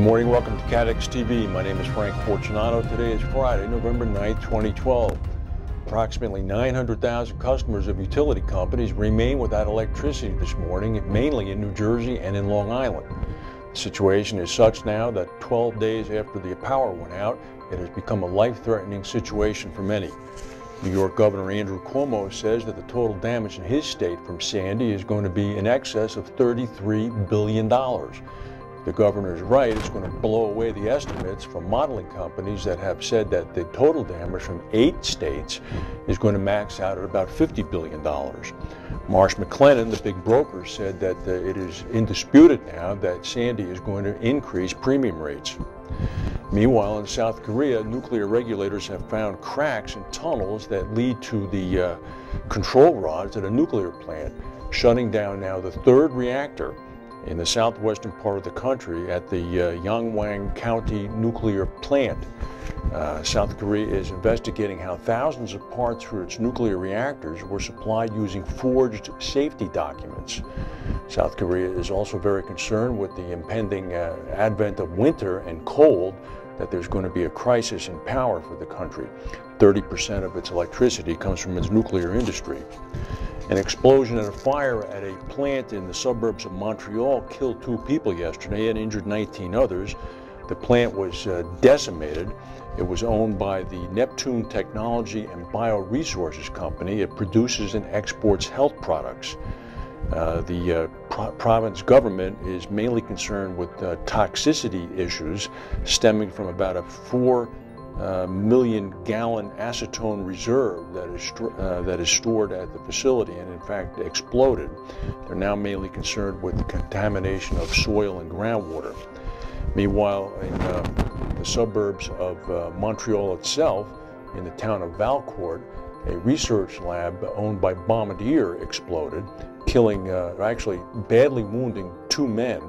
Good morning, welcome to CATEX TV. My name is Frank Fortunato. Today is Friday, November 9th, 2012. Approximately 900,000 customers of utility companies remain without electricity this morning, mainly in New Jersey and in Long Island. The situation is such now that 12 days after the power went out, it has become a life-threatening situation for many. New York Governor Andrew Cuomo says that the total damage in his state from Sandy is going to be in excess of $33 billion. The governor is right, it's going to blow away the estimates from modeling companies that have said that the total damage from 8 states is going to max out at about $50 billion. Marsh McLennan, the big broker, said that it is indisputed now that Sandy is going to increase premium rates. Meanwhile, in South Korea, nuclear regulators have found cracks in tunnels that lead to the control rods at a nuclear plant, shutting down now the 3rd reactor in the southwestern part of the country at the Yangwang County nuclear plant. South Korea is investigating how thousands of parts for its nuclear reactors were supplied using forged safety documents. South Korea is also very concerned with the impending advent of winter and cold, that there's going to be a crisis in power for the country. 30% of its electricity comes from its nuclear industry. An explosion and a fire at a plant in the suburbs of Montreal killed 2 people yesterday and injured 19 others. The plant was decimated. It was owned by the Neptune Technology and Bioresources Company. It produces and exports health products. The province government is mainly concerned with toxicity issues stemming from about a 4 million gallon acetone reserve that is stored at the facility and in fact exploded. They're now mainly concerned with the contamination of soil and groundwater. Meanwhile, in the suburbs of Montreal itself, in the town of Valcourt, a research lab owned by Bombardier exploded, killing, actually badly wounding 2 men.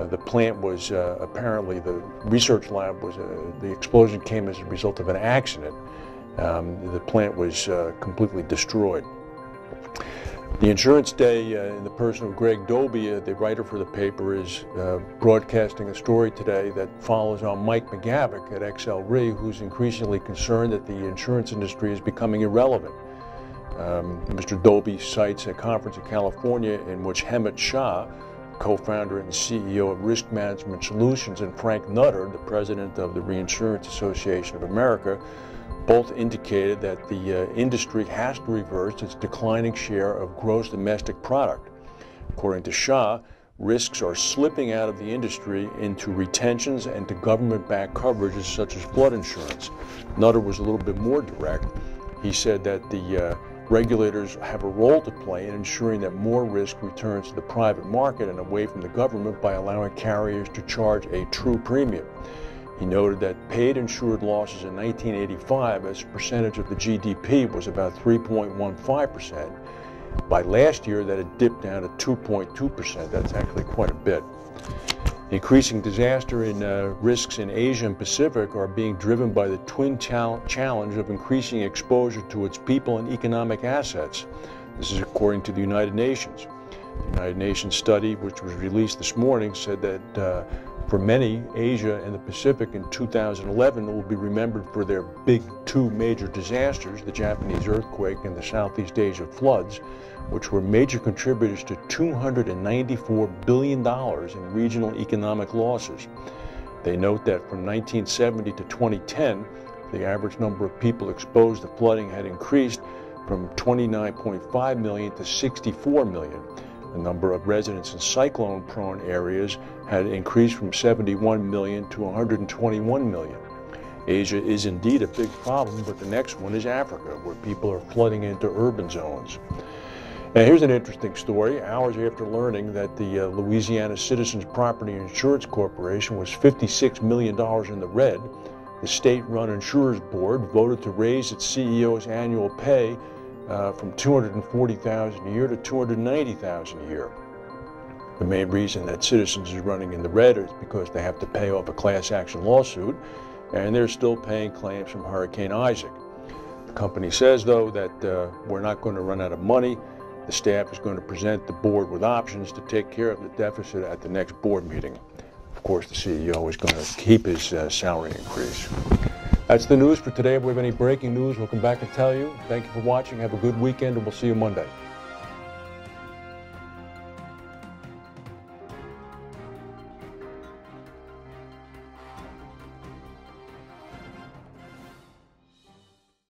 The plant was apparently, the research lab was, the explosion came as a result of an accident. The plant was completely destroyed. The Insurance Day, in the person of Greg Doby, the writer for the paper, is broadcasting a story today that follows on Mike McGavick at XL Re, who's increasingly concerned that the insurance industry is becoming irrelevant. Mr. Doby cites a conference in California in which Hemant Shah, co-founder and CEO of Risk Management Solutions, and Frank Nutter, the president of the Reinsurance Association of America, both indicated that the industry has to reverse its declining share of gross domestic product. According to Shah, risks are slipping out of the industry into retentions and to government-backed coverages such as flood insurance. Nutter was a little bit more direct. He said that the regulators have a role to play in ensuring that more risk returns to the private market and away from the government by allowing carriers to charge a true premium. He noted that paid insured losses in 1985 as a percentage of the GDP was about 3.15%. By last year, that had dipped down to 2.2%. That's actually quite a bit. Increasing disaster risks in Asia and Pacific are being driven by the twin challenge of increasing exposure to its people and economic assets. This is according to the United Nations. The United Nations study, which was released this morning, said that for many, Asia and the Pacific in 2011 will be remembered for their big 2 major disasters, the Japanese earthquake and the Southeast Asia floods, which were major contributors to $294 billion in regional economic losses. They note that from 1970 to 2010, the average number of people exposed to flooding had increased from 29.5 million to 64 million. The number of residents in cyclone-prone areas had increased from 71 million to 121 million. Asia is indeed a big problem, but the next one is Africa, where people are flooding into urban zones. Now, here's an interesting story. Hours after learning that the Louisiana Citizens Property Insurance Corporation was $56 million in the red, the state-run insurers board voted to raise its CEO's annual pay from $240,000 a year to $290,000 a year. The main reason that Citizens is running in the red is because they have to pay off a class action lawsuit, and they're still paying claims from Hurricane Isaac. The company says, though, that we're not going to run out of money. The staff is going to present the board with options to take care of the deficit at the next board meeting. Of course, the CEO is going to keep his salary increase. That's the news for today. If we have any breaking news, we'll come back and tell you. Thank you for watching. Have a good weekend, and we'll see you Monday.